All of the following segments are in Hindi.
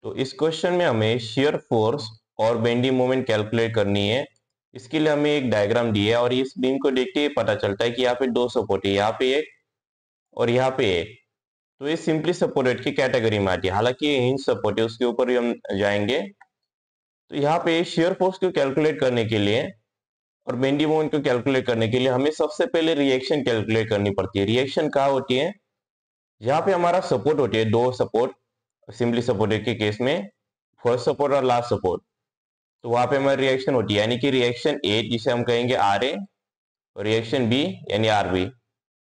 तो इस क्वेश्चन में हमें शियर फोर्स और बेंडिंग मोमेंट कैलकुलेट करनी है। इसके लिए हमें एक डायग्राम दी है और इस बीम को देख के पता चलता है कि यहाँ पे दो सपोर्ट है, यहाँ पे एक और यहाँ पे एक। तो ये सिंपली सपोर्टेड की कैटेगरी में आती है, हालांकि ये हिंज सपोर्ट है, उसके ऊपर भी हम जाएंगे। तो यहाँ पे शियर फोर्स को कैलकुलेट करने के लिए और बेंडिंग मोमेंट को कैलकुलेट करने के लिए हमें सबसे पहले रिएक्शन कैलकुलेट करनी पड़ती है। रिएक्शन कहाँ होती है? जहाँ पे हमारा सपोर्ट होती है, दो सपोर्ट, सिंपली सपोर्टेड के केस में फर्स्ट सपोर्ट और लास्ट सपोर्ट, तो वहां पे हमारी रिएक्शन होती है, यानी कि रिएक्शन ए जिसे हम कहेंगे आर ए और रिएक्शन बी यानी आर बी।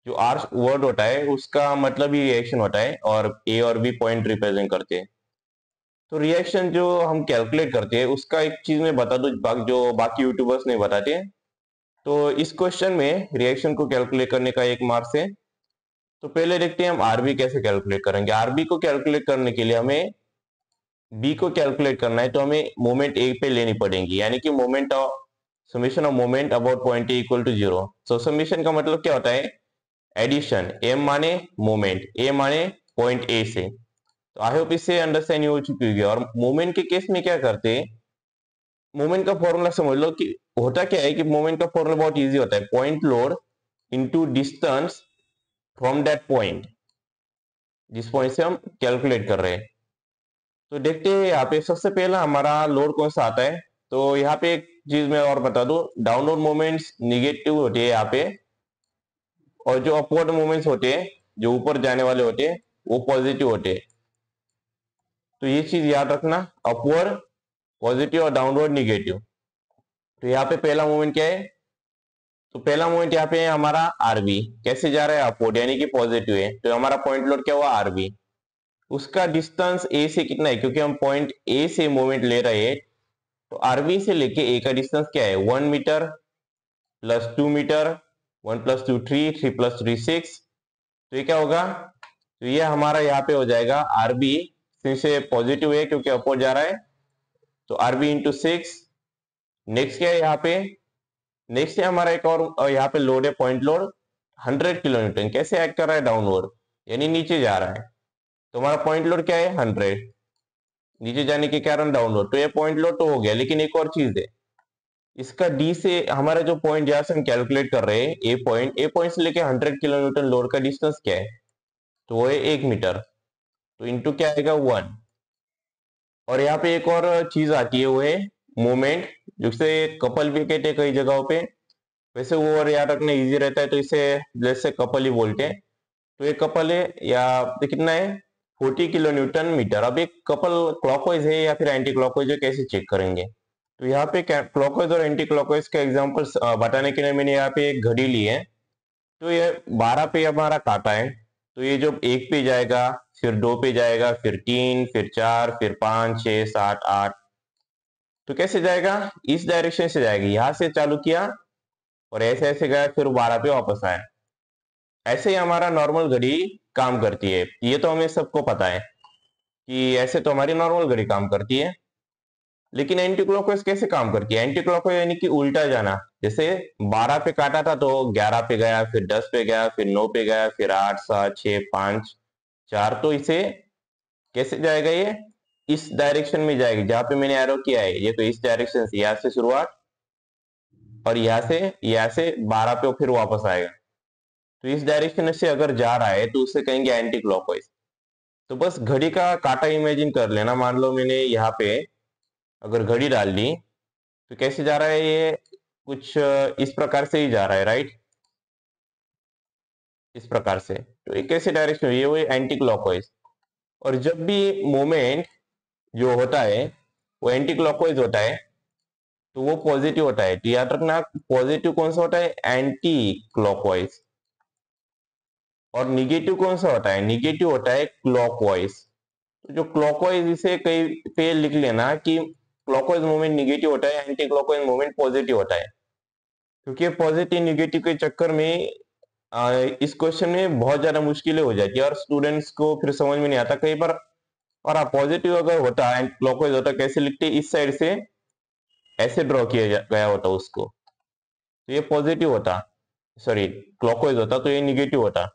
जो आर वर्ड होता है उसका मतलब ही रिएक्शन होता है और ए और बी पॉइंट रिप्रेजेंट करते हैं। तो रिएक्शन जो हम कैलकुलेट करते हैं उसका एक चीज मैं बता दूं जो बाकी यूट्यूबर्स नहीं बताते। तो इस क्वेश्चन में रिएक्शन को कैलकुलेट करने का एक मार्क्स है। तो पहले देखते हैं हम आरबी कैसे कैलकुलेट करेंगे। आरबी को कैलकुलेट करने के लिए हमें बी को कैलकुलेट करना है, तो हमें मोमेंट ए पे लेनी पड़ेगी, यानी कि moment of summation of moment about point A equal to zero. So summation का मतलब क्या होता है? एडिशन, एम माने मोमेंट, ए माने पॉइंट ए से। तो आई होप इससे अंडरस्टैंड हो चुकी होगी। और मोमेंट के केस में क्या करते हैं, मोमेंट का फॉर्मूला समझ लो कि होता क्या है कि मोमेंट का फॉर्मूला बहुत इजी होता है, point load into distance from that point, जिस पॉइंट से हम कैलकुलेट कर रहे हैं। तो देखते हैं यहाँ पे सबसे पहला हमारा लोड कौन सा आता है। तो यहाँ पे एक चीज मैं और बता दूं, डाउनवर्ड मोमेंट्स निगेटिव होते हैं यहाँ पे, और जो अपवर्ड मोमेंट्स होते हैं, जो ऊपर जाने वाले होते हैं, वो पॉजिटिव होते हैं। तो ये चीज याद रखना, अपवर्ड पॉजिटिव और डाउनवर्ड निगेटिव। तो यहाँ पे पहला मोमेंट क्या है? तो पहला मोमेंट यहाँ पे है हमारा आरबी, कैसे जा रहा है? अपवर्ड, यानी कि पॉजिटिव है। तो हमारा पॉइंट लोड क्या हुआ? आरबी। उसका डिस्टेंस ए से कितना है? क्योंकि हम पॉइंट ए से मोमेंट ले रहे हैं, तो आरबी से लेके ए का डिस्टेंस क्या है? 1 metre plus 2 metre, 1 plus 2 3, 3 plus 3 6। तो ये क्या होगा? तो ये हमारा यहाँ पे हो जाएगा आरबी, से पॉजिटिव है क्योंकि अपवर्ड जा रहा है, तो आरबी इंटू 6। नेक्स्ट क्या है यहाँ पे? नेक्स्ट है हमारा एक और यहाँ पे लोड है, पॉइंट लोड 100 किलो न्यूटन। कैसे एक्ट कर रहा है? डाउनवर्ड, यानी नीचे जा रहा है। तो हमारा पॉइंट लोड क्या है? 100, नीचे जाने के कारण डाउनवर्ड। तो ये पॉइंट लोड तो हो गया, लेकिन एक और चीज है, इसका डी से हमारा जो पॉइंट जहां से हम कैलकुलेट कर रहे हैं, ए पॉइंट से लेके 100 किलो न्यूटन लोड का डिस्टेंस क्या है? तो वो है 1 मीटर। तो इंटू क्या आएगा? 1। और यहाँ पे एक और चीज आती है, वो है मोमेंट, जिसे कपल भी कहते हैं कई जगहों पे। वैसे वो और याद रखना इजी रहता है, तो इसे जैसे कपल ही बोलते हैं। तो ये कपल है, या ये कितना है? 40 किलो न्यूटन मीटर। अब एक कपल क्लॉकवाइज है या फिर एंटी क्लॉकवाइज है, कैसे चेक करेंगे? तो यहाँ पे क्लॉकवाइज और एंटी क्लॉकवाइज का एग्जांपल बताने के लिए मैंने यहाँ पे एक घड़ी ली है। तो ये 12 पे हमारा काटा है, तो ये जो 1 पे जाएगा, फिर 2 पे जाएगा, फिर 3, फिर 4, फिर 5, 6, 7, 8। तो कैसे जाएगा? इस डायरेक्शन से जाएगा, यहां से चालू किया और ऐसे ऐसे गया, फिर 12 पे वापस आया। ऐसे ही हमारा नॉर्मल घड़ी काम करती है, ये तो हमें सबको पता है कि ऐसे तो हमारी नॉर्मल घड़ी काम करती है। लेकिन एंटी क्लॉकवाइज कैसे काम करती है? एंटी क्लॉकवाइज यानी कि उल्टा जाना। जैसे 12 पे काटा था तो 11 पे गया, फिर 10 पे गया, फिर 9 पे गया, फिर 8, 7, 6, 5, 4। तो इसे कैसे जाएगा? ये इस डायरेक्शन में जाएगी, जहां पे मैंने एरो किया है, ये तो इस डायरेक्शन से, यहां से शुरुआत और यहां से 12 पे फिर वापस आएगा। तो इस डायरेक्शन से अगर जा रहा है तो उसे कहेंगे एंटी क्लॉकवाइज। तो बस घड़ी का काटा इमेजिन कर लेना। मान लो मैंने यहाँ पे अगर घड़ी डाल दी, तो कैसे जा रहा है? ये कुछ इस प्रकार से ही जा रहा है, राइट? इस प्रकार से। तो ये कैसे डायरेक्शन? ये वो एंटी क्लॉकवाइज। और जब भी मोमेंट जो होता है वो एंटी क्लॉकवाइज होता है, तो वो पॉजिटिव होता है। तो याद रखना, पॉजिटिव कौन सा होता है? Anti clockwise. और निगेटिव कौन सा होता है? निगेटिव होता है क्लॉकवाइज। तो जो क्लॉकवाइज, इसे कहीं पे लिख लेना कि क्लॉकवाइज मूवमेंट निगेटिव होता है, एंटी क्लॉकवाइज मूवमेंट पॉजिटिव होता है। क्योंकि पॉजिटिव निगेटिव के चक्कर में इस क्वेश्चन में बहुत ज्यादा मुश्किलें हो जाती है और स्टूडेंट्स को फिर समझ में नहीं आता कई बार। और पॉजिटिव अगर होता है, क्लॉकवाइज होता, कैसे लिखते? इस साइड से ऐसे ड्रॉ किया गया होता उसको, तो ये पॉजिटिव होता, सॉरी क्लॉकवाइज होता, तो ये निगेटिव होता।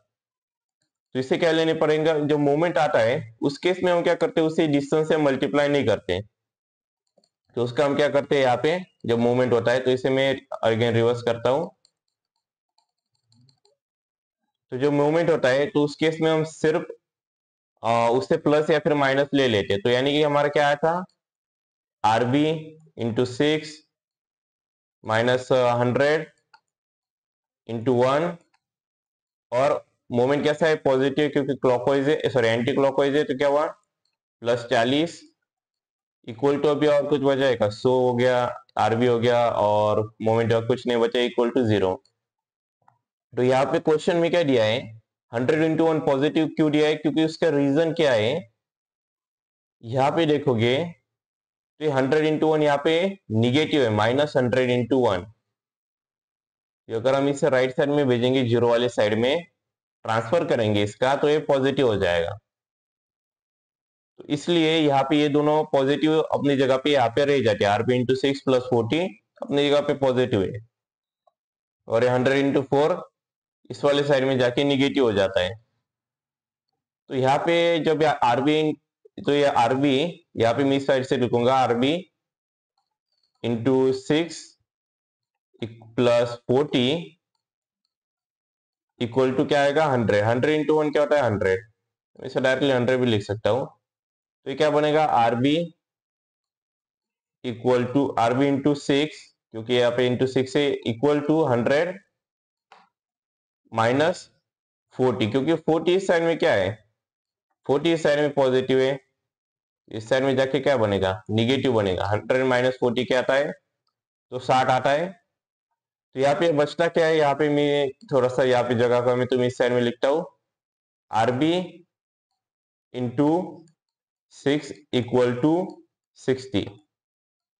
तो इससे क्या लेने पड़ेगा, जो मोमेंट आता है उस केस में हम क्या करते हैं, उसे डिस्टेंस से मल्टीप्लाई नहीं करते। तो उसका हम क्या करते हैं, यहाँ पे जब मोमेंट होता है, तो इसे मैं अगेन रिवर्स करता हूं। तो जो मोमेंट होता है तो उस केस में हम सिर्फ उससे प्लस या फिर माइनस ले लेते हैं। तो यानी कि हमारा क्या आया था, आरबी इंटू 6 माइनस 100 इंटू 1, और मोमेंट कैसा है, पॉजिटिव, क्योंकि क्लॉकवाइज है, सॉरी एंटी क्लॉकवाइज है, तो क्या हुआ प्लस 40 इक्वल टू, अभी और कुछ बचाएगा, 100 हो गया, आरबी हो गया, और मोमेंट और कुछ नहीं बचा, इक्वल टू 0। तो यहाँ पे क्वेश्चन में क्या दिया है, 100 इंटू 1 पॉजिटिव क्यों दिया है, क्योंकि उसका रीजन क्या है, यहाँ पे देखोगे तो 100 इंटू 1 यहाँ पे निगेटिव है, -100 इंटू 1। अगर हम इसे राइट साइड में भेजेंगे, जीरो वाले साइड में ट्रांसफर करेंगे इसका, तो ये पॉजिटिव हो जाएगा। तो इसलिए यहाँ पे ये दोनों पॉजिटिव अपनी जगह पे यहाँ पे रह जाते हैं, आरबी इंटू 6 प्लस 40 अपनी जगह पे पॉजिटिव है, और 100 इंटू 4 इस वाले साइड में जाके निगेटिव हो जाता है। तो यहाँ पे जब आरबी, तो ये आरबी यहाँ पे मैं इस साइड से लिखूंगा, RB into 6 plus 40 equal to क्या आएगा, 100। 100 इंटू 1 क्या होता है, 100। इसे डायरेक्टली 100 भी लिख सकता हूँ। तो ये क्या बनेगा, RB equal to RB into 6, क्योंकि यहाँ पे इंटू 6 है, इक्वल टू 100 माइनस 40, क्योंकि 40 इस साइड में क्या है, 40 इस साइड में पॉजिटिव है, इस साइड में जाके क्या बनेगा, निगेटिव बनेगा। 100 माइनस 40 क्या आता है, तो 60 आता है। तो यहाँ पे बचता क्या है, यहाँ पे मैं थोड़ा सा यहाँ पे जगह का मैं इस साइड में लिखता हूँ, आरबी इंटू 6 इक्वल टू 60।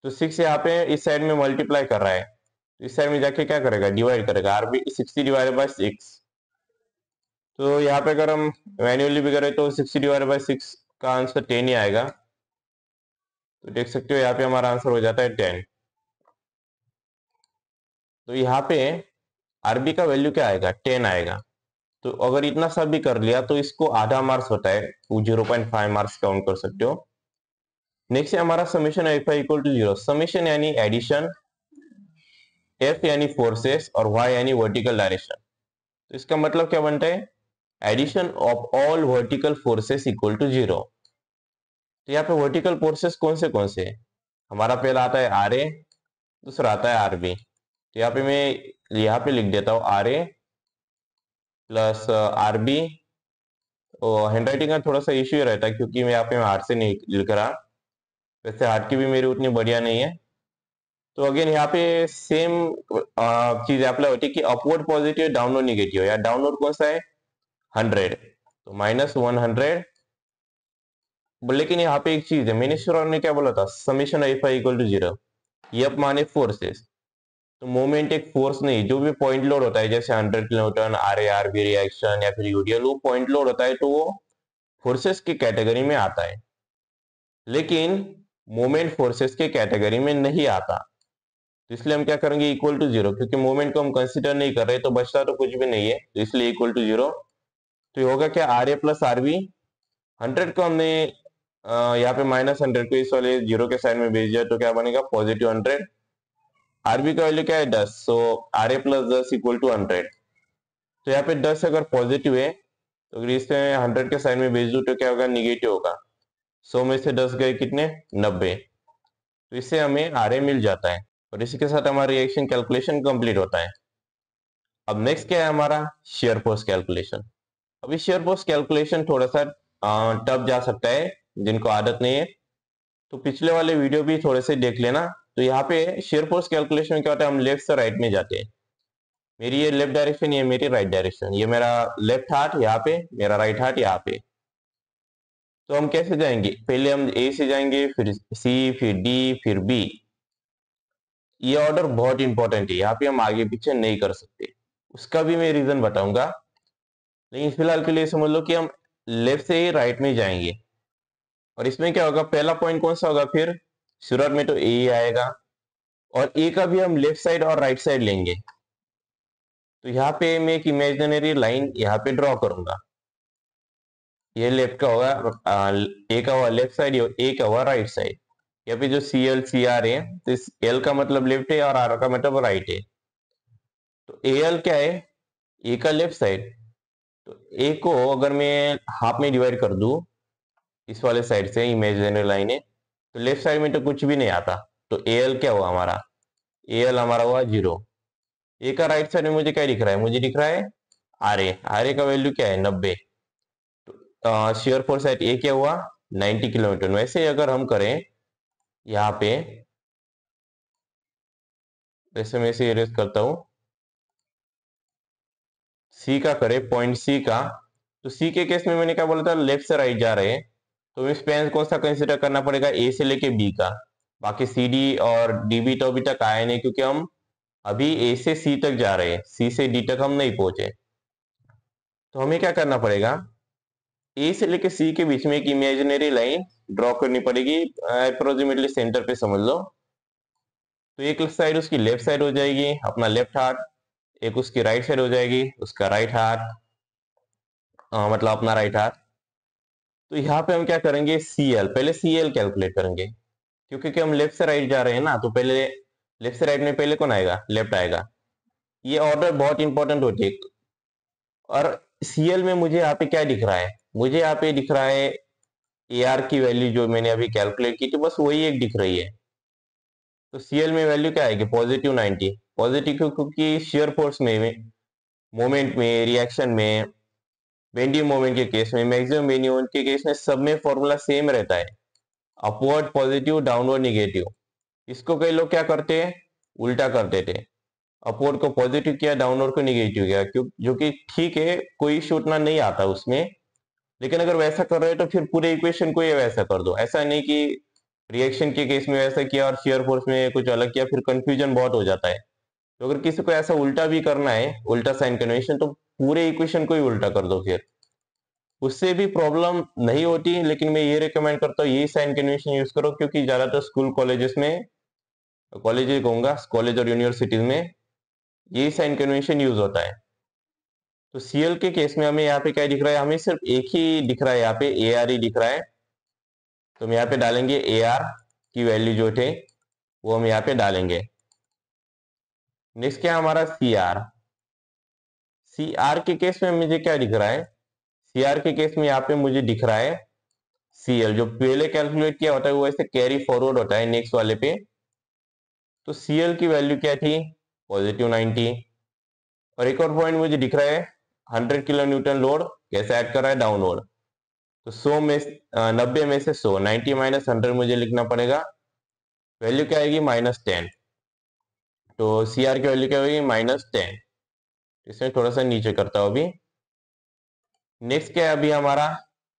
तो 6 यहाँ पे इस साइड में मल्टीप्लाई कर रहा है, तो इस साइड में जाके क्या करेगा, डिवाइड करेगा, आरबी 60 डिवाइडेड बाय 6। तो यहाँ पे अगर हम मैन्युअली भी करें तो 60 डिवाइडेड बाय 6 का आंसर 10 ही आएगा। तो देख सकते हो यहाँ पे हमारा आंसर हो जाता है 10। तो यहाँ पे आरबी का वैल्यू क्या आएगा, 10 आएगा। तो अगर इतना सब भी कर लिया तो इसको आधा मार्क्स होता है, 0.5 मार्क्स काउंट कर सकते हो। नेक्स्ट है हमारा summation F I equal to 0। Summation यानी एडिशन, एफ यानी फोर्सेस, और वाई यानी वर्टिकल डायरेक्शन। तो इसका मतलब क्या बनता है, addition of all vertical forces equal to 0। तो यहाँ पे वर्टिकल फोर्सेस कौन से हमारा पहला आता है आर ए, दूसरा आता है आर बी। तो यहाँ पे मैं यहाँ पे लिख देता हूँ R A plus R B. और हैंड राइटिंग का थोड़ा सा इश्यू रहता है, क्योंकि मैं यहाँ पे हाथ से नहीं लिख रहा, वैसे हाथ की भी मेरी उतनी बढ़िया नहीं है। तो अगेन यहाँ पे सेम चीज अप्लाई होती है कि अपवर्ड पॉजिटिव, डाउनवर्ड निगेटिव, या डाउनवर्ड कौन सा है 100, तो -100। लेकिन यहाँ पे एक चीज है, मैंने शुरुआत में क्या बोला था, summation F I equal to 0। F माने फोर्सेस, तो मोमेंट एक फोर्स नहीं, जो भी पॉइंट लोड होता है जैसे 100 kilonewton, R A R B reaction या फिर यूडीएल, वो पॉइंट लोड होता है तो वो फोर्सेस की कैटेगरी में आता है। लेकिन मोमेंट फोर्सेस के कैटेगरी में नहीं आता, तो इसलिए हम क्या करेंगे, इक्वल टू 0, क्योंकि मोमेंट को हम कंसिडर नहीं कर रहे, तो बचता तो कुछ भी नहीं है, तो इसलिए इक्वल टू 0। तो ये होगा क्या, R A plus R B. 100 को हमने यहाँ पे -100 को इस वाले 0 के साइड में भेज दिया, तो क्या बनेगा, पॉजिटिव 100। आरबी का वैल्यू क्या है, 10, so R A plus 10 equal to 100। तो यहाँ पे 10 अगर पॉजिटिव है, तो अगर इसे 100 के साइड में भेज दू तो क्या होगा, निगेटिव होगा। 100 में से 10 गए कितने, 90। तो इससे हमें आर ए मिल जाता है, और इसी के साथ हमारा रिएक्शन कैलकुलेशन कंप्लीट होता है। अब नेक्स्ट क्या है हमारा, शेयर फोर्स कैलकुलेशन। अभी शेयर फोर्स कैलकुलेशन थोड़ा सा टफ जा सकता है जिनको आदत नहीं है, तो पिछले वाले वीडियो भी थोड़े से देख लेना। तो यहाँ पे शेयर फोर्स कैलकुलेशन में क्या होता है, हम लेफ्ट से राइट में जाते हैं। मेरी ये लेफ्ट डायरेक्शन, ये मेरी राइट डायरेक्शन, ये मेरा लेफ्ट हाथ यहाँ पे, मेरा राइट हाथ यहाँ पे। तो हम कैसे जाएंगे, पहले हम ए से जाएंगे, फिर सी, फिर डी, फिर बी। ये ऑर्डर बहुत इंपॉर्टेंट है, यहाँ पे हम आगे पीछे नहीं कर सकते, उसका भी मैं रीजन बताऊंगा। लेकिन फिलहाल के लिए समझ लो कि हम लेफ्ट से ही राइट में जाएंगे। और इसमें क्या होगा, पहला पॉइंट कौन सा होगा, फिर शुरुआत में तो ए ही आएगा, और ए का भी हम लेफ्ट साइड और राइट साइड लेंगे। तो यहाँ पे मैं एक इमेजिनरी लाइन यहाँ पे ड्रॉ करूंगा, ये लेफ्ट का होगा, ए का हुआ लेफ्ट साइड, ए का हुआ राइट साइड। यहाँ पे जो सी एल सी आर है, तो इस एल का मतलब लेफ्ट है और आर का मतलब राइट है। तो ए एल क्या है, ए का लेफ्ट साइड। तो ए को अगर मैं हाफ में डिवाइड कर दूं इस वाले साइड से, इमेजिनरी लाइन है, तो लेफ्ट साइड में तो कुछ भी नहीं आता। तो ए एल क्या हुआ हमारा, ए एल हमारा हुआ 0। ए का राइट साइड में मुझे क्या दिख रहा है, मुझे दिख रहा है आर ए। आर ए का वैल्यू क्या है, 90। शेयर फोर्स एट ए क्या हुआ, 90 किलोमीटर। वैसे अगर हम करें यहाँ पे, वैसे मैं इसे इरेज करता हूँ, सी का करे, पॉइंट सी का, तो सी के केस में मैंने क्या बोला था, लेफ्ट से राइट जा रहे हैं, तो हमें स्पेन कौन सा कंसिडर करना पड़ेगा, ए से लेके बी का। बाकी सी डी और डी बी तो अभी तक आए नहीं, क्योंकि हम अभी ए से सी तक जा रहे हैं, सी से डी तक हम नहीं पहुंचे। तो हमें क्या करना पड़ेगा, ए से लेके सी के बीच में एक इमेजिनरी लाइन ड्रॉ करनी पड़ेगी, अप्रोक्सीमेटली सेंटर पे समझ लो। तो एक साइड उसकी लेफ्ट साइड हो जाएगी, अपना लेफ्ट हाथ, एक उसकी राइट साइड हो जाएगी, उसका राइट हाथ, मतलब अपना राइट हाथ। तो यहाँ पे हम क्या करेंगे, सी एल, पहले सी एल कैलकुलेट करेंगे, क्योंकि कि हम लेफ्ट से राइट जा रहे हैं ना, तो पहले लेफ्ट से राइट में पहले कौन आएगा, लेफ्ट आएगा। ये ऑर्डर बहुत इंपॉर्टेंट होती है। और सी एल में मुझे यहाँ पे क्या दिख रहा है, मुझे यहाँ पे दिख रहा है ए आर की वैल्यू जो मैंने अभी कैलकुलेट की थी, बस वही एक दिख रही है। तो सी एल में वैल्यू क्या आएगी, पॉजिटिव 90। पॉजिटिव क्योंकि शेयर फोर्स में, मोमेंट में, रिएक्शन में, बेंडी मोमेंट के केस में, मैक्सिमम बेंडी मोमेंट के केस में, सब में फॉर्मूला सेम रहता है, अपवर्ड पॉजिटिव, डाउनवर्ड निगेटिव। इसको कई लोग क्या करते हैं, उल्टा कर देते हैं, अपवर्ड को पॉजिटिव किया, डाउनवर्ड को निगेटिव किया, क्यों, जो कि ठीक है, कोई इश्यू उतना नहीं आता उसमें। लेकिन अगर वैसा कर रहे हो तो फिर पूरे इक्वेशन को ये वैसा कर दो, ऐसा नहीं कि रिएक्शन के केस में वैसा किया और शेयर फोर्स में कुछ अलग किया, फिर कंफ्यूजन बहुत हो जाता है। तो अगर किसी को ऐसा उल्टा भी करना है, उल्टा साइन कन्वेंशन, तो पूरे इक्वेशन को ही उल्टा कर दो, फिर उससे भी प्रॉब्लम नहीं होती। लेकिन मैं ये रिकमेंड करता हूँ यही साइन कन्वेंशन यूज करो, क्योंकि ज्यादातर स्कूल कॉलेजेस में, कॉलेज कहूंगा, कॉलेज और यूनिवर्सिटीज में यही साइन कन्वेंशन यूज होता है। तो सीएल के केस में हमें यहाँ पे क्या दिख रहा है, हमें सिर्फ एक ही दिख रहा है, यहाँ पे ए आर ही दिख रहा है। तो हम यहाँ पे डालेंगे ए आर की वैल्यू जो थे वो हम यहाँ पे डालेंगे। नेक्स्ट क्या हमारा सी आर। सी आर के केस में मुझे क्या दिख रहा है, सी आर के केस में यहाँ पे मुझे दिख रहा है सी एल, जो पहले कैलकुलेट किया होता है वो ऐसे कैरी फॉरवर्ड होता है नेक्स्ट वाले पे। तो सी एल की वैल्यू क्या थी, पॉजिटिव 90। और एक और पॉइंट मुझे दिख रहा है, 100 किलो न्यूटन लोड कैसे ऐड कर रहा है, डाउनलोड। तो 100 में 90 में से 100, 90 माइनस 100 मुझे लिखना पड़ेगा, वैल्यू क्या आएगी, -10। तो सी आर की वैल्यू क्या होगी, -10। इसमें थोड़ा सा नीचे करता हूं अभी। नेक्स्ट क्या है, अभी हमारा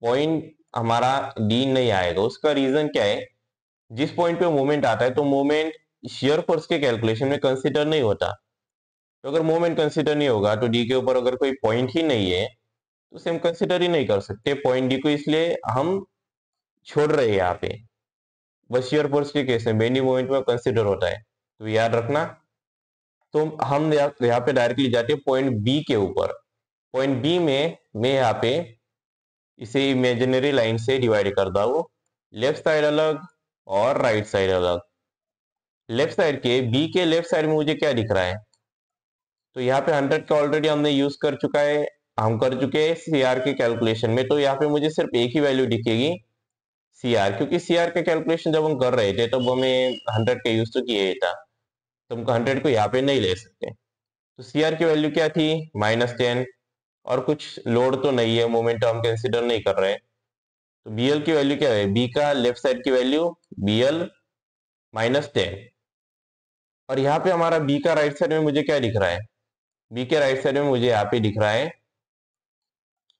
पॉइंट हमारा डी नहीं आएगा, उसका रीजन क्या है, जिस पॉइंट पे मोमेंट आता है तो मोमेंट शेयर फोर्स के कैलकुलेशन में कंसीडर नहीं होता। तो अगर मोमेंट कंसीडर नहीं होगा तो डी के ऊपर अगर कोई पॉइंट ही नहीं है तो उसे हम कंसीडर ही नहीं कर सकते पॉइंट डी को, इसलिए हम छोड़ रहे हैं यहाँ पे। बस शेयर फोर्स के केस में बेंडिंग मोमेंट में कंसीडर होता है, तो याद रखना। तो हम यहाँ पे डायरेक्टली जाते हैं पॉइंट बी के ऊपर। पॉइंट बी में मैं यहाँ पे इसे इमेजिनरी लाइन से डिवाइड कर रहा हूँ, लेफ्ट साइड अलग और राइट साइड अलग। लेफ्ट साइड के, बी के लेफ्ट साइड में मुझे क्या दिख रहा है, तो यहाँ पे 100 का ऑलरेडी हमने यूज कर चुका है, हम कर चुके हैं सी आर के कैलकुलेशन में। तो यहाँ पे मुझे सिर्फ एक ही वैल्यू दिखेगी, सी आर, क्योंकि सी आर का कैलकुलेशन जब हम कर रहे थे तब हमें 100 का यूज तो किया ही था, तो हम 100 को यहाँ पे नहीं ले सकते। तो सी आर की वैल्यू क्या थी, -10। और कुछ लोड तो नहीं है, मोमेंट हम कंसिडर नहीं कर रहे हैं। तो बी एल की वैल्यू क्या है, बी का लेफ्ट साइड की वैल्यू बी एल -10। और यहाँ पे हमारा बी का राइट साइड में मुझे क्या दिख रहा है, बी के राइट साइड में मुझे यहाँ पे दिख रहा है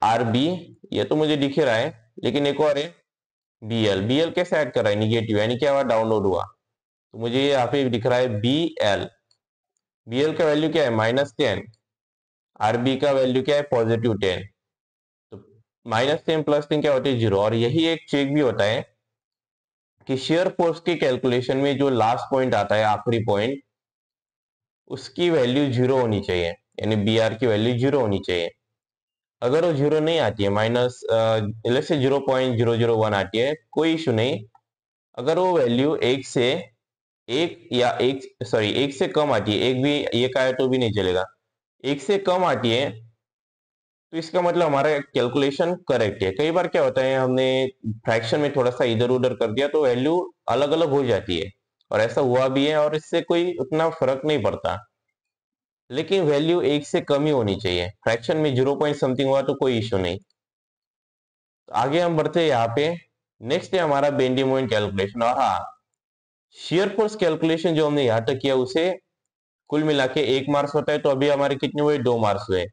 आर बी, ये तो मुझे दिख ही रहा है, लेकिन एक और है बी एल। बी एल कैसे ऐड कर रहा है, निगेटिव, यानी क्या हुआ, डाउनलोड हुआ। तो मुझे यहाँ पे दिख रहा है बी एल। बी एल का वैल्यू क्या है, -10। आर बी का वैल्यू क्या है, +10। तो -10 +10 क्या होती है, 0। और यही एक चेक भी होता है कि शेयर फोर्स के कैलकुलेशन में जो लास्ट पॉइंट आता है, आखिरी पॉइंट, उसकी वैल्यू 0 होनी चाहिए, यानी बी आर की वैल्यू 0 होनी चाहिए। अगर वो जीरो नहीं आती है, माइनस लेट्स से 0.001 आती है, कोई इशू नहीं। अगर वो वैल्यू एक से कम आती है, एक भी एक आया तो भी नहीं चलेगा, एक से कम आती है, तो इसका मतलब हमारा कैलकुलेशन करेक्ट है। कई बार क्या होता है, हमने फ्रैक्शन में थोड़ा सा इधर उधर कर दिया तो वैल्यू अलग अलग हो जाती है, और ऐसा हुआ भी है, और इससे कोई उतना फर्क नहीं पड़ता। लेकिन वैल्यू एक से कम ही होनी चाहिए, फ्रैक्शन में 0 पॉइंट समथिंग हुआ तो कोई इशू नहीं। तो आगे हम बढ़ते हैं यहाँ पे। नेक्स्ट है हमारा बेंडी मोमेंट कैलकुलेशन। और हाँ, शियर फोर्स कैलकुलेशन जो हमने यहाँ तक किया उसे कुल मिला के 1 मार्क्स होता है, तो अभी हमारे कितने हुए, 2 मार्क्स हुए।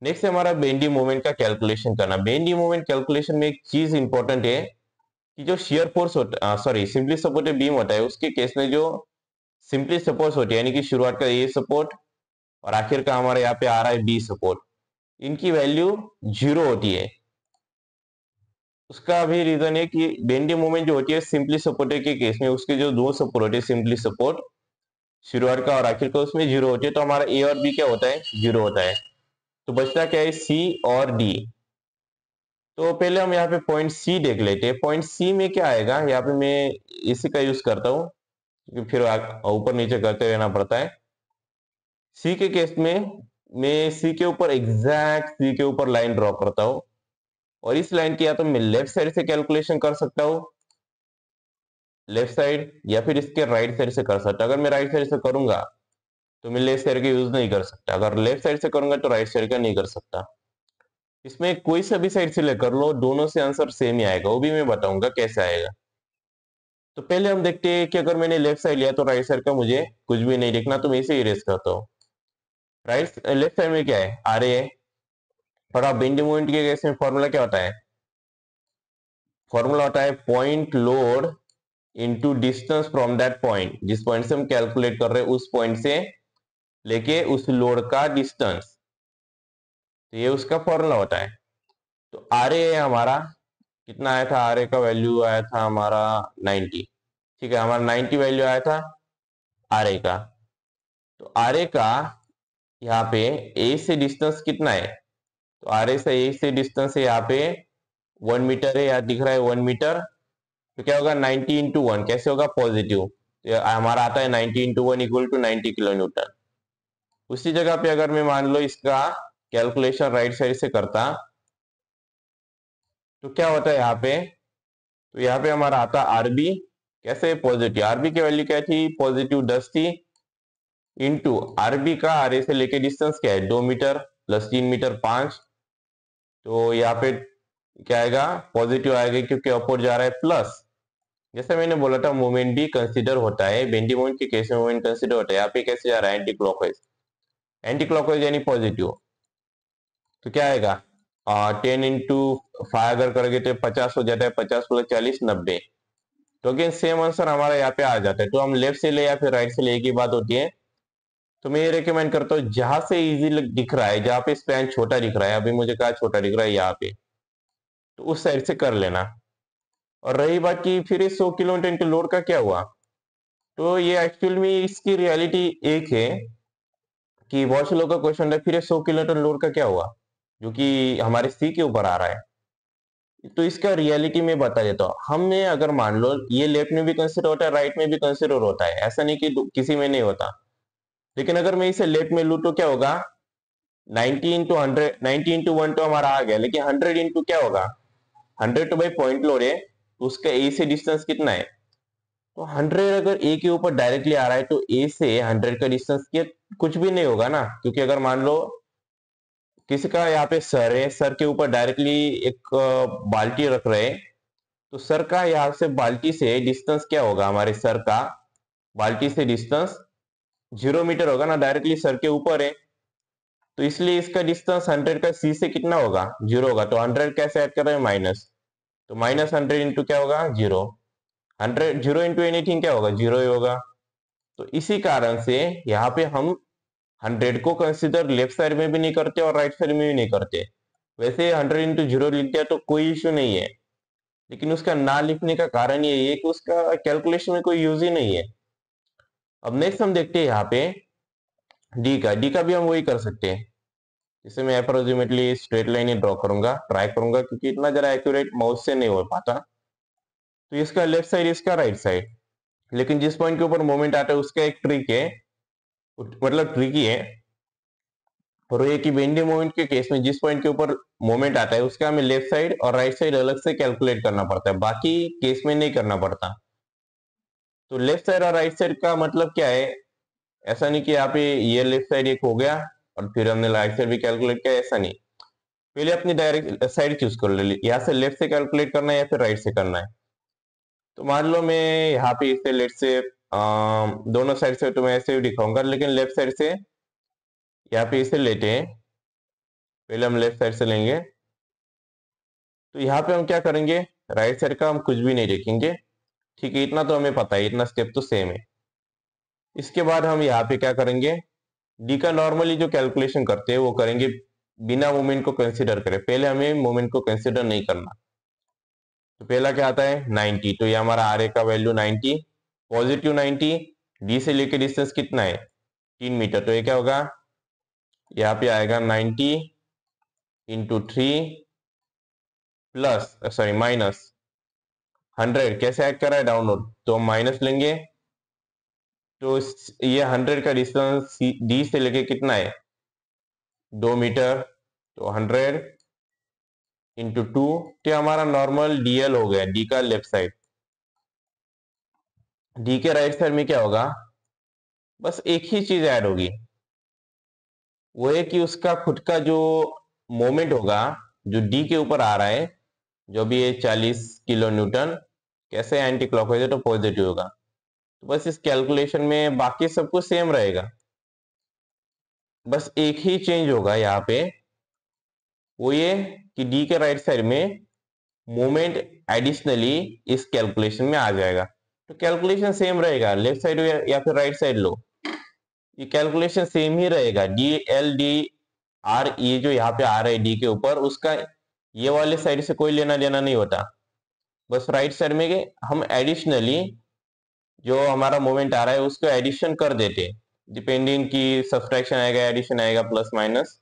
नेक्स्ट है हमारा बेंडी मोमेंट का कैलकुलेशन करना। बेंडी मोमेंट कैलकुलेशन में एक चीज इंपॉर्टेंट है कि जो शियर फोर्स होता, सॉरी सिंपली सपोर्टेड बीम होता है, उसके केस में जो सिंपली सपोर्ट होती है, यानी कि शुरुआत का ए सपोर्ट और आखिर का हमारे यहाँ पे आ रहा है बी सपोर्ट, इनकी वैल्यू 0 होती है। उसका भी रीजन है कि बेंडी मोमेंट जो होती है सिंपली सपोर्टेड के केस में, उसके जो दो सपोर्ट होते हैं, सिंपली सपोर्ट शुरुआत का और आखिर का, उसमें 0 होती है, तो हमारा ए और बी क्या होता है, 0 होता है। तो बचता क्या है, सी और डी। तो पहले हम यहाँ पे पॉइंट सी देख लेते हैं। पॉइंट सी में क्या आएगा, यहाँ पे मैं इसी का यूज करता हूँ क्योंकि फिर ऊपर नीचे करते रहना पड़ता है। सी के केस में मैं सी के ऊपर एग्जैक्ट सी के ऊपर लाइन ड्रॉ करता हूँ, और इस लाइन की या तो मैं लेफ्ट साइड से कैलकुलेशन कर सकता हूँ, लेफ्ट साइड, या फिर इसके राइट साइड से कर सकता हूँ। अगर मैं राइट साइड से करूंगा तो मैं लेफ्ट साइड का यूज नहीं कर सकता, अगर लेफ्ट साइड से करूंगा तो राइट साइड का नहीं कर सकता। इसमें कोई सा भी साइड सिलेक्ट कर लो, दोनों से आंसर सेम ही आएगा, वो भी मैं बताऊंगा कैसे आएगा। तो पहले हम देखते हैं कि अगर मैंने लेफ्ट साइड लिया तो राइट साइड का मुझे कुछ भी नहीं दिखना, तो मैं इसे इरेज करता हूँ। राइट लेफ्ट साइड में क्या है, आर ए है। थोड़ा बेंडी मोमेंट के केस में फॉर्मूला क्या होता है, फॉर्मूला होता है point load into distance from that point, जिस पॉइंट से हम कैलकुलेट कर रहे हैं उस पॉइंट से लेके उस लोड का डिस्टेंस, तो ये उसका फॉर्मूला होता है। तो आर ए है हमारा, कितना आया था, आर ए का वैल्यू आया था हमारा 90। ठीक है, हमारा 90 वैल्यू आया था आर ए का। तो आर ए का यहाँ पे ए से डिस्टेंस कितना है, तो आर ए से ए से डिस्टेंस है यहाँ पे 1 मीटर है, यहाँ दिख रहा है 1 मीटर। तो क्या होगा, 90 इंटू 1 कैसे होगा, पॉजिटिव, तो हमारा आता है 90 into 1 equal to 90 kilo newton. उसी जगह पे अगर मैं मान लो इसका कैलकुलेशन राइट साइड से करता, तो क्या होता है यहाँ पे, तो यहाँ पे हमारा आता आरबी, कैसे, पॉजिटिव, आरबी की वैल्यू क्या थी, पॉजिटिव 10 थी, इंटू आरबी का आर ए से लेके डिस्टेंस क्या है, 2 मीटर प्लस 3 मीटर 5। तो यहाँ पे क्या आएगा, पॉजिटिव आएगा क्योंकि अपोर जा रहा है प्लस। जैसे मैंने बोला था मोमेंट भी कंसीडर होता है, बेंडी मोमेंट के केस में मोमेंट कंसीडर होता है। यहाँ पे कैसे जा रहा है, एंटी क्लॉकवाइज, एंटी क्लॉकवाइज यानी पॉजिटिव। तो क्या आएगा, 10 इंटू 5 अगर करोगे तो 50 हो जाता है, 50 प्लस 40 90। तो अगेन सेम आंसर हमारा यहाँ पे आ जाता है। तो हम लेफ्ट से ले या फिर राइट से ले, एक ही बात होती है। तो मैं ये रिकमेंड करता हूँ जहां से इजी दिख रहा है, जहां पे स्पैन छोटा दिख रहा है, अभी मुझे कहा छोटा दिख रहा है यहाँ पे, तो उस साइड से कर लेना। और रही बात की फिर 100 किलोमीटर के लोड का क्या हुआ, तो ये एक्चुअल में इसकी रियलिटी एक है कि बहुत से लोगों का क्वेश्चन है फिर 100 किलोमीटर लोड का क्या हुआ, जो कि हमारे सी के ऊपर आ रहा है। तो इसका रियलिटी में बता देता हूँ। हमने अगर मान लो ये लेफ्ट में भी कंसिडर होता है, राइट में भी कंसिडर होता है, ऐसा नहीं कि किसी में नहीं होता। लेकिन अगर मैं इसे लेफ्ट में लू तो क्या होगा, 90 इंटू 100, 90 इंटू 1 तो हमारा आ गया, लेकिन 100 इंटू क्या होगा, 100 तो भाई पॉइंट लोड है, तो उसका ए से डिस्टेंस कितना है, तो 100 अगर ए के ऊपर डायरेक्टली आ रहा है तो ए से 100 का डिस्टेंस कुछ भी नहीं होगा ना, क्योंकि अगर मान लो किसी का यहाँ पे सर है, सर के ऊपर डायरेक्टली एक बाल्टी रख रहे हैं, तो सर का यहाँ से बाल्टी से डिस्टेंस क्या होगा, हमारे सर का बाल्टी से डिस्टेंस 0 मीटर होगा ना, डायरेक्टली सर के ऊपर है। तो इसलिए इसका डिस्टेंस 100 का सी से कितना होगा, 0 होगा। तो 100 कैसे ऐड कर रहे हैं, माइनस, तो माइनस 100 इंटू क्या होगा, 0। 100 0 इंटू एनीथिंग क्या होगा, 0 ही होगा। तो इसी कारण से यहाँ पे हम 100 को कंसिडर लेफ्ट साइड में भी नहीं करते और राइट साइड में भी नहीं करते। वैसे 100 इंटू 0 लिख दिया तो कोई इश्यू नहीं है, लेकिन उसका ना लिखने का कारण ये है कि उसका कैलकुलेशन में कोई यूज ही नहीं है। अब नेक्स्ट हम देखते हैं यहाँ पे डी का भी हम वही कर सकते हैं। इसे मैं अप्रोक्सीमेटली स्ट्रेट लाइन ही ड्रॉ करूंगा, ट्राई करूंगा, क्योंकि इतना जरा एक्यूरेट माउस से नहीं हो पाता। तो इसका लेफ्ट साइड, इसका राइट साइड। लेकिन जिस पॉइंट के ऊपर मोमेंट आता है उसका एक ट्रिक है, मतलब ट्रिकी है। और ये कि बेंडी मोमेंट के केस में जिस पॉइंट के ऊपर मोमेंट आता है उसका हमें लेफ्ट साइड और राइट साइड अलग से कैलकुलेट करना पड़ता है, बाकी केस में नहीं करना पड़ता। तो लेफ्ट साइड और राइट साइड का मतलब क्या है? ऐसा नहीं कि यहाँ पे ये लेफ्ट साइड एक हो गया और फिर हमने राइट साइड भी कैलकुलेट किया, ऐसा नहीं। पहले अपनी डायरेक्ट साइड चूज कर ले, यहाँ से लेफ्ट से कैलकुलेट करना है या फिर राइट से करना है। तो मान लो मैं यहाँ पे इसे लेट से दोनों साइड से तो मैं ऐसे ही दिखाऊंगा, लेकिन लेफ्ट साइड से यहाँ पे इसे लेते हैं। पहले हम लेफ्ट साइड से लेंगे। तो यहाँ पे हम क्या करेंगे, राइट साइड का हम कुछ भी नहीं देखेंगे, ठीक है, इतना तो हमें पता है, इतना स्टेप तो सेम है। इसके बाद हम यहाँ पे क्या करेंगे, डी का नॉर्मली जो कैलकुलेशन करते हैं वो करेंगे बिना मोमेंट को कंसिडर करें। पहले हमें मोमेंट को कंसिडर नहीं करना। तो पहला क्या आता है 90, तो ये हमारा आर ए का वैल्यू 90, पॉजिटिव 90। डी से लेके डिस्टेंस कितना है 3 मीटर, तो ये क्या होगा, यहाँ पे आएगा 90 इंटू 3 प्लस सॉरी माइनस 100। कैसे ऐड कर रहा है डाउनलोड, तो हम माइनस लेंगे। तो ये 100 का डिस्टेंस डी से लेके कितना है 2 मीटर, तो 100 इंटू 2, तो हमारा नॉर्मल डीएल हो गया, डी का लेफ्ट साइड। डी के राइट साइड में क्या होगा, बस एक ही चीज ऐड होगी, वो है कि उसका खुद का जो मोमेंट होगा जो डी के ऊपर आ रहा है, जो भी ये 40 किलो न्यूटन, कैसे एंटी क्लॉकवाइज है तो पॉजिटिव होगा। तो बस इस कैलकुलेशन में बाकी सब कुछ सेम रहेगा, बस एक ही चेंज होगा यहाँ पे, वो ये कि डी के राइट साइड में मोमेंट एडिशनली इस कैलकुलेशन में आ जाएगा। तो कैलकुलेशन सेम रहेगा, लेफ्ट साइड या फिर राइट साइड लो, ये कैलकुलेशन सेम ही रहेगा। डी एल डी आर, ये जो यहाँ पे आ रहा है डी के ऊपर, उसका ये वाले साइड से कोई लेना देना नहीं होता। बस राइट साइड में हम एडिशनली जो हमारा मोमेंट आ रहा है उसको एडिशन कर देते, डिपेंडिंग की सब्सट्रैक्शन आएगा, एडिशन आएगा, प्लस माइनस।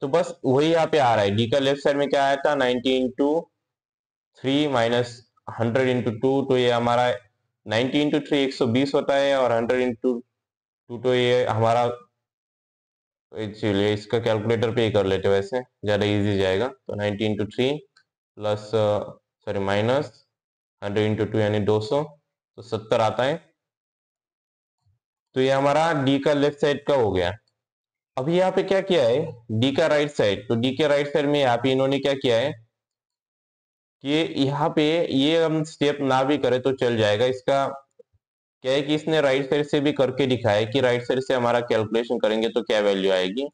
तो बस वही यहाँ पे आ रहा है। डी का लेफ्ट साइड में क्या आया था 90 इंटू 3 माइनस 100 इंटू 2, तो ये हमारा 90 इंटू 3 120 होता है, और 100 इंटू 2 तो ये हमारा, चलिए इसका कैलकुलेटर पे ही कर लेते, वैसे ज्यादा इजी जाएगा। तो 90 into 3 plus sorry minus 100 into 2 यानी 200, तो 70 आता है। तो ये हमारा डी का लेफ्ट साइड का हो गया। अभी यहाँ पे क्या किया है डी का राइट साइड, तो डी के राइट साइड में यहाँ पे इन्होंने क्या किया है कि यहाँ पे ये हम स्टेप ना भी करें तो चल जाएगा। इसका क्या है कि इसने राइट साइड से भी करके दिखाया है कि राइट साइड से हमारा कैलकुलेशन करेंगे तो क्या वैल्यू आएगी।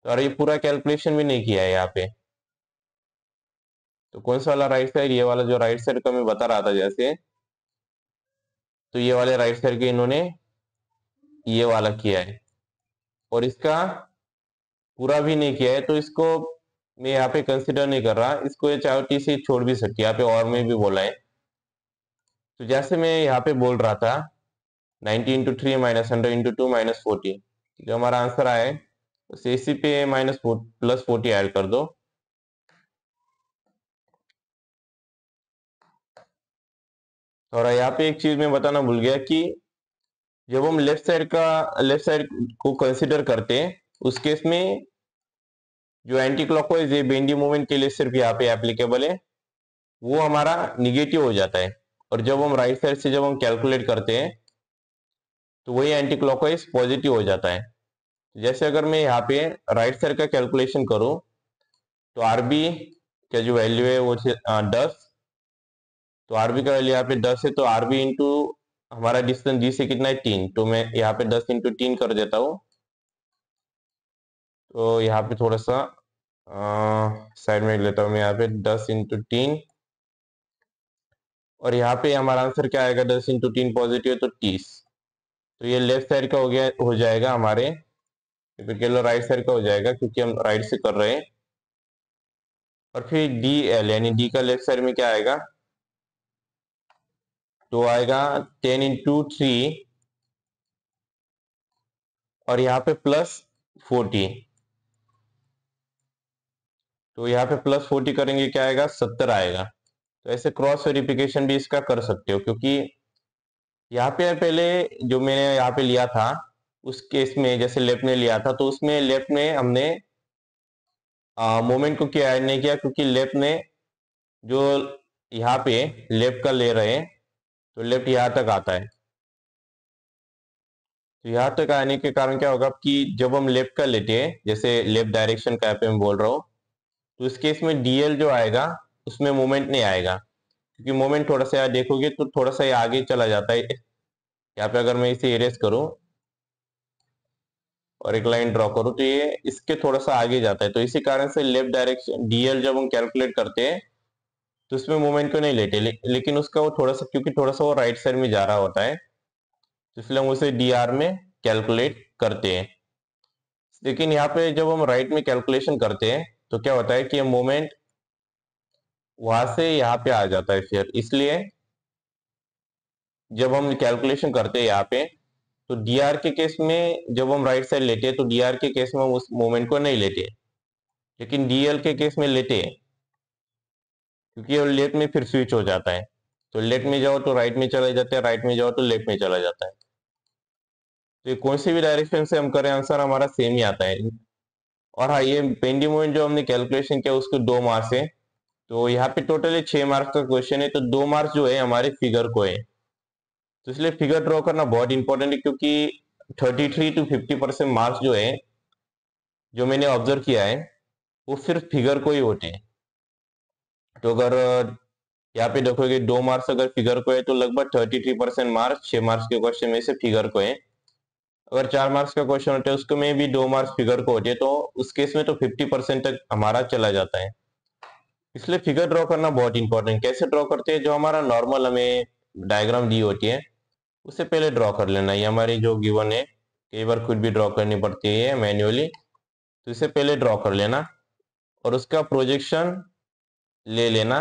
तो और ये पूरा कैलकुलेशन भी नहीं किया है यहाँ पे। तो कौन सा वाला राइट साइड, ये वाला जो राइट साइड का मैं बता रहा था जैसे, तो ये वाले राइट साइड के इन्होंने ये वाला किया है, और इसका पूरा भी नहीं किया है। तो इसको मैं यहाँ पे कंसिडर नहीं कर रहा, इसको ये चाहे टी से छोड़ भी सकती है, यहाँ पे और में भी बोला है। तो जैसे मैं यहाँ पे बोल रहा था 90 इंटू 3 माइनस 100 इंटू 2 माइनस 40, जो हमारा आंसर आए उसे इसी पे माइनस प्लस 40 ऐड कर दो। और यहाँ पे एक चीज मैं बताना भूल गया कि जब हम लेफ्ट साइड को कंसिडर करते हैं उस केस में जो एंटी क्लॉकवाइज है बेंडी मूवमेंट के लिए सिर्फ यहाँ पे एप्लीकेबल है, वो हमारा निगेटिव हो जाता है। और जब हम राइट साइड से जब हम कैलकुलेट करते हैं तो वही एंटी क्लॉकवाइज पॉजिटिव हो जाता है। जैसे अगर मैं यहाँ पे राइट साइड का कैलकुलेशन करूं तो आरबी का जो वैल्यू है वो 10, तो आरबी का वैल्यू यहाँ पे 10 है, तो आरबी इंटू हमारा डिस्टेंस डी से कितना है 3, तो मैं यहाँ पे 10 इंटू 3 कर देता हूँ। तो यहाँ पे थोड़ा सा साइड में लेता हूँ मैं, यहाँ पे 10 इंटू 3, और यहाँ पे हमारा आंसर क्या आएगा 10 इंटू 3 पॉजिटिव तो 30। तो ये लेफ्ट साइड का हो गया, हो जाएगा हमारे, फिर कह लो राइट साइड का हो जाएगा क्योंकि हम राइट से कर रहे हैं। और फिर डी एल यानी डी का लेफ्ट साइड में क्या आएगा, तो आएगा 10 इंटू 3 और यहाँ पे प्लस 40, तो यहाँ पे +40 करेंगे क्या आएगा, 70 आएगा। तो ऐसे क्रॉस वेरिफिकेशन भी इसका कर सकते हो, क्योंकि यहाँ पे पहले जो मैंने यहाँ पे लिया था उस केस में, जैसे लेफ्ट में लिया था तो उसमें लेफ्ट में हमने मोमेंट को क्या ऐड नहीं किया, क्योंकि लेफ्ट में जो यहाँ पे लेफ्ट का ले रहे हैं तो लेफ्ट यहाँ तक आता है। तो यहाँ तक आने के कारण क्या होगा कि जब हम लेफ्ट का लेते हैं, जैसे लेफ्ट डायरेक्शन का पे मैं बोल रहा हूँ, तो इस केस में डीएल जो आएगा उसमें मोमेंट नहीं आएगा, क्योंकि मोमेंट थोड़ा सा यहाँ देखोगे तो थोड़ा सा ये आगे चला जाता है। यहाँ पे अगर मैं इसे इरेज करूं और एक लाइन ड्रॉ करूं तो ये इसके थोड़ा सा आगे जाता है। तो इसी कारण से लेफ्ट डायरेक्शन डीएल जब हम कैलकुलेट करते हैं तो उसमें मोमेंट को नहीं लेते, लेकिन उसका वो थोड़ा सा, क्योंकि थोड़ा सा वो राइट साइड में जा रहा होता है, तो इसलिए हम उसे डीआर में कैलकुलेट करते हैं। लेकिन यहाँ पे जब हम राइट में कैलकुलेशन करते हैं तो क्या होता है कि ये मोमेंट वहां से यहाँ पे आ जाता है फिर, इसलिए जब हम कैलकुलेशन करते हैं यहाँ पे तो डीआर के केस में जब हम राइट साइड लेते हैं तो डीआर के केस में हम उस मोमेंट को नहीं लेते, लेकिन डीएल के केस में लेते हैं, क्योंकि वो लेफ्ट में फिर स्विच हो जाता है। तो लेफ्ट में जाओ तो राइट में चला जाता है, राइट में जाओ तो लेफ्ट में चला जाता है। तो ये कौन सी भी डायरेक्शन से हम करें आंसर हमारा सेम ही आता है। और हाँ, ये पेंडी मोमेंट जो हमने कैलकुलेशन किया उसको 2 मार्क्स है, तो यहाँ पे टोटली 6 मार्क्स का क्वेश्चन है, तो 2 मार्क्स जो है हमारे फिगर को है। तो इसलिए फिगर ड्रॉ करना बहुत इंपॉर्टेंट है, क्योंकि 33 to 50% मार्क्स जो है, जो मैंने ऑब्जर्व किया है, वो सिर्फ फिगर को ही होते हैं। तो अगर यहाँ पे देखोगे 2 मार्क्स अगर फिगर को है तो लगभग 33% मार्क्स 6 मार्क्स के क्वेश्चन में से फिगर को है। अगर 4 मार्क्स का क्वेश्चन होता है उसको में भी 2 मार्क्स फिगर को होते हैं, तो उस केस में तो 50% तक हमारा चला जाता है। इसलिए फिगर ड्रॉ करना बहुत इंपॉर्टेंट। कैसे ड्रॉ करते हैं, जो हमारा नॉर्मल हमें डायग्राम दी होती है उससे पहले ड्रॉ कर लेना। ये हमारी जो गिवन है, कई बार खुद भी ड्रॉ करनी पड़ती है मैन्युअली, तो इसे पहले ड्रॉ कर लेना और उसका प्रोजेक्शन ले लेना।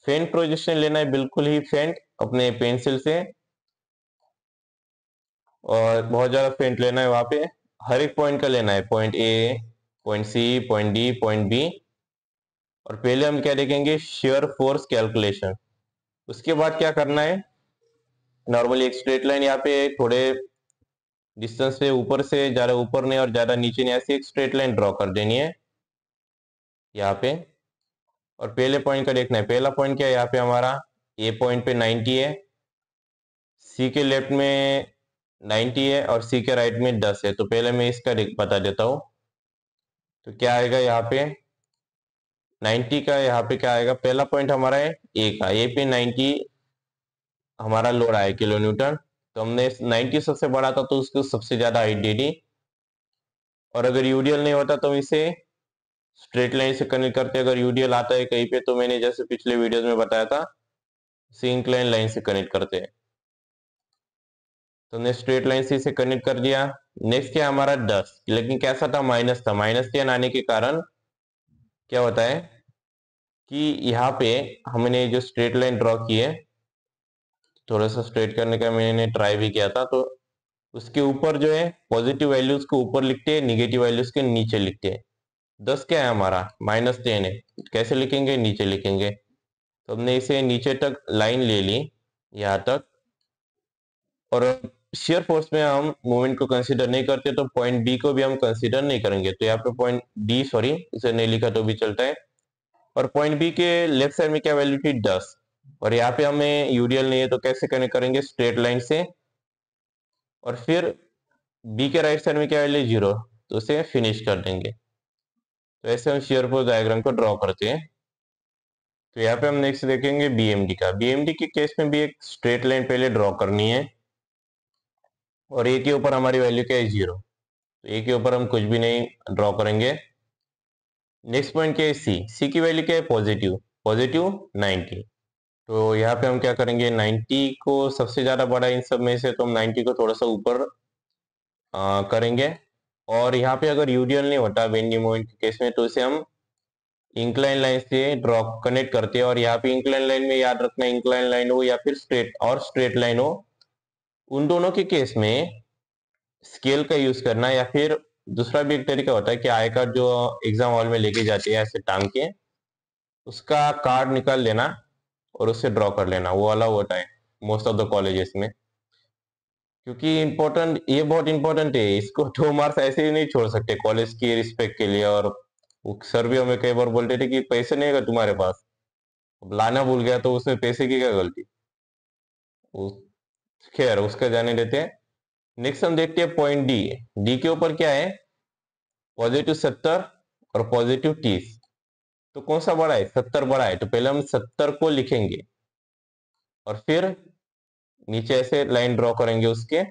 फेंट प्रोजेक्शन लेना है, बिल्कुल ही फेंट अपने पेंसिल से, और बहुत ज्यादा फेंट लेना है। वहां पे हर एक पॉइंट का लेना है, point A, point C, point D, point B. और पहले हम क्या देखेंगे, शेयर फोर्स कैलकुलेशन। उसके बाद क्या करना है, नॉर्मली एक स्ट्रेट लाइन यहाँ पे थोड़े डिस्टेंस पे ऊपर से, ज्यादा ऊपर नहीं और ज्यादा नीचे नहीं, ऐसी एक स्ट्रेट लाइन ड्रॉ कर देनी है यहाँ पे। और पहले पॉइंट का देखना है, पहला पॉइंट क्या है, यहाँ पे हमारा ए पॉइंट पे 90 है, सी के लेफ्ट में 90 है और सी के राइट में 10 है। तो पहले मैं इसका बता देता हूँ। तो क्या आएगा यहाँ पे 90 का, यहाँ पे क्या आएगा, पहला पॉइंट हमारा है ए का, ए पे 90 हमारा लोड आया किलो न्यूटन। तो हमने 90 सबसे बड़ा था तो उसको सबसे ज्यादा हाइट दे दी। और अगर यूडीएल नहीं होता तो इसे स्ट्रेट लाइन से कनेक्ट करते। अगर यूडीएल आता है कहीं पे तो मैंने जैसे पिछले वीडियोस में बताया था, इंक्लाइन लाइन से कनेक्ट करते हैं। तो हमने स्ट्रेट लाइन से इसे कनेक्ट कर दिया। नेक्स्ट क्या हमारा 10, लेकिन कैसा था, माइनस था। माइनस 10 आने के कारण क्या होता है कि यहाँ पे हमने जो स्ट्रेट लाइन ड्रॉ की है, थोड़ा सा स्ट्रेट करने का मैंने ट्राई भी किया था, तो उसके ऊपर जो है पॉजिटिव वैल्यूज को ऊपर लिखते हैं, निगेटिव वैल्यूज के नीचे लिखते हैं। 10 क्या है हमारा, -10 है। कैसे लिखेंगे, नीचे लिखेंगे। तो हमने इसे नीचे तक लाइन ले ली यहाँ तक। और शेयर फोर्स में हम मूवमेंट को कंसीडर नहीं करते, तो पॉइंट बी को भी हम कंसीडर नहीं करेंगे। तो यहाँ पे पॉइंट डी, सॉरी इसे नहीं लिखा तो भी चलता है। और पॉइंट बी के लेफ्ट साइड में क्या वैल्यू थी, 10। और यहाँ पे हमें यूडीएल नहीं है तो कैसे कनेक्ट करेंगे, स्ट्रेट लाइन से। और फिर बी के राइट साइड में क्या वैल्यू, 0, तो उसे फिनिश कर देंगे। तो ऐसे हम शेयर फोर्स डायग्राम को ड्रॉ करते हैं। तो यहाँ पे हम नेक्स्ट देखेंगे बीएमडी का। बीएमडी के केस में भी एक स्ट्रेट लाइन पहले ड्रॉ करनी है और ए के ऊपर हमारी वैल्यू क्या है, 0। तो ए के ऊपर हम कुछ भी नहीं ड्रॉ करेंगे। नेक्स्ट पॉइंट क्या है, सी। सी की वैल्यू क्या है, पॉजिटिव, पॉजिटिव 90। तो यहाँ पे हम क्या करेंगे, 90 को सबसे ज्यादा बड़ा इन सब में से, तो हम 90 को थोड़ा सा ऊपर करेंगे। और यहाँ पे अगर यूडीएल नहीं होता बेंडिंग मोमेंट के केस में, तो इसे हम इंक्लाइन लाइन से ड्रॉ कनेक्ट करते हैं। और यहाँ पे इंक्लाइन लाइन में याद रखना, इंक्लाइन लाइन हो या फिर स्ट्रेट लाइन हो, उन दोनों के केस में स्केल का यूज करना, या फिर दूसरा भी एक तरीका होता है कि आई कार्ड जो एग्जाम हॉल में लेके जाते हैं ऐसे टांग के, उसका कार्ड निकाल लेना और उससे ड्रॉ कर लेना, वो अलाउ होता है मोस्ट ऑफ द कॉलेजेस में। क्योंकि इम्पोर्टेंट, ये बहुत इंपॉर्टेंट है, इसको 2 मार्क्स ऐसे ही नहीं छोड़ सकते कॉलेज की रिस्पेक्ट के लिए। और वो सर भी हमें कई बार बोलते थे कि पैसे नहीं है तुम्हारे पास, अब लाना भूल गया तो उसमें पैसे की क्या गलती। वो खैर उसका जाने देते हैं। नेक्स्ट हम देखते हैं पॉइंट डी। डी के ऊपर क्या है, +70 और +30। तो कौन सा बड़ा है, 70 बड़ा है, तो पहले हम 70 को लिखेंगे और फिर नीचे ऐसे लाइन ड्रॉ करेंगे उसके,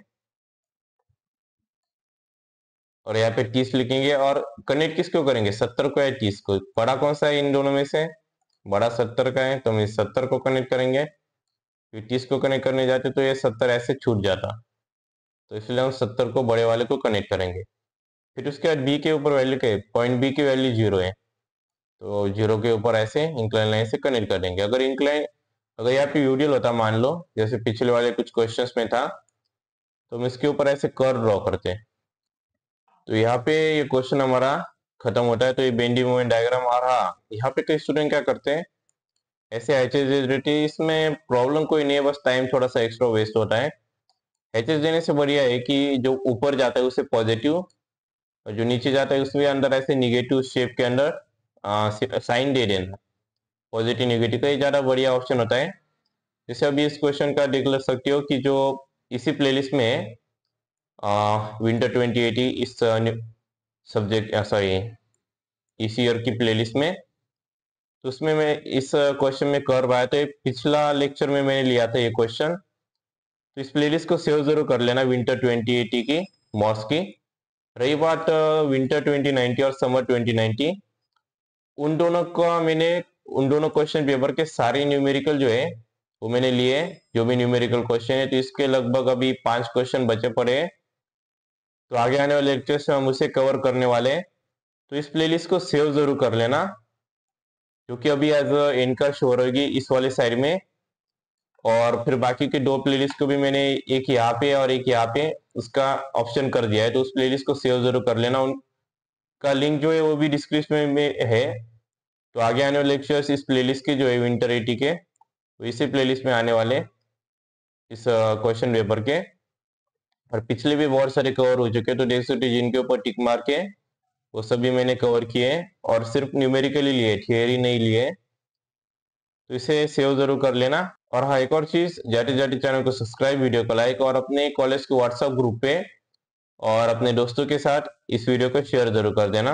और यहाँ पे 30 लिखेंगे। और कनेक्ट किसको करेंगे, 70 को या 30 को, बड़ा कौन सा है इन दोनों में से, बड़ा 70 का है, तो हम इस 70 को कनेक्ट करेंगे। फिर 30 को कनेक्ट करने जाते तो ये 70 ऐसे छूट जाता, तो इसलिए हम 70 को बड़े वाले को कनेक्ट करेंगे। फिर उसके बाद बी के ऊपर वैल्यू के, पॉइंट बी की वैल्यू 0 है, तो 0 के ऊपर ऐसे इंक्लाइन लाइन से कनेक्ट कर देंगे। अगर यहाँ पे यूडियल होता मान लो, जैसे पिछले वाले कुछ क्वेश्चंस में था, तो हम इसके ऊपर ऐसे कर्व ड्रॉ करते हैं। तो यहाँ पे ये क्वेश्चन हमारा खत्म होता है। तो ये बेंडी मोमेंट डायग्राम। और हाँ, यहाँ पे कई स्टूडेंट क्या करते हैं, ऐसे एचएस देते, इसमें प्रॉब्लम कोई नहीं है, बस टाइम थोड़ा सा एक्स्ट्रा वेस्ट होता है। एचएस देने से बढ़िया है कि जो ऊपर जाता है उसे पॉजिटिव, और जो नीचे जाता है उसमें अंदर ऐसे निगेटिव शेप के अंदर साइन दे देना, पॉजिटिव निगेटिव का, ये ज्यादा बढ़िया ऑप्शन होता है। जैसे अभी इस क्वेश्चन का देख सकते हो कि जो इसी प्लेलिस्ट में है, विंटर 2080, इस सब्जेक्ट सॉरी इस ईयर की प्लेलिस्ट में, तो उसमें मैं इस क्वेश्चन में कर्व आया, तो ये पिछला लेक्चर में मैंने लिया था ये क्वेश्चन। तो इस प्लेलिस्ट को सेव जरूर कर लेना, विंटर 2080 की मॉस की। रही बात विंटर 2090 और समर 2090, उन दोनों क्वेश्चन पेपर के सारे न्यूमेरिकल जो है वो मैंने लिए, जो भी न्यूमेरिकल क्वेश्चन है। तो इसके लगभग अभी 5 क्वेश्चन बचे पड़े हैं, तो आगे आने वाले लेक्चर्स में हम उसे कवर करने वाले हैं। तो इस प्लेलिस्ट को सेव जरूर कर लेना, क्योंकि अभी एज एंड का शो रहेगी इस वाले साइड में। और फिर बाकी के 2 प्लेलिस्ट को भी मैंने एक यहाँ पे और एक यहाँ पे उसका ऑप्शन कर दिया है, तो उस प्लेलिस्ट को सेव जरूर कर लेना। उनका लिंक जो है वो भी डिस्क्रिप्शन में है। तो आगे आने वाले लेक्चर्स इस प्लेलिस्ट के जो है विंटर 80 के, तो इसी प्लेलिस्ट में आने वाले इस क्वेश्चन पेपर के। और पिछले भी बहुत सारे कवर हो चुके हैं, तो देख सकते जिनके ऊपर टिक मार्क है वो सभी मैंने कवर किए हैं, और सिर्फ न्यूमेरिकली लिए, थियरी नहीं लिए। तो इसे सेव जरूर कर लेना। और हाँ, एक और चीज, जाते जाते चैनल को सब्सक्राइब, वीडियो को लाइक, और अपने कॉलेज के व्हाट्सएप ग्रुप पे और अपने दोस्तों के साथ इस वीडियो को शेयर जरूर कर देना।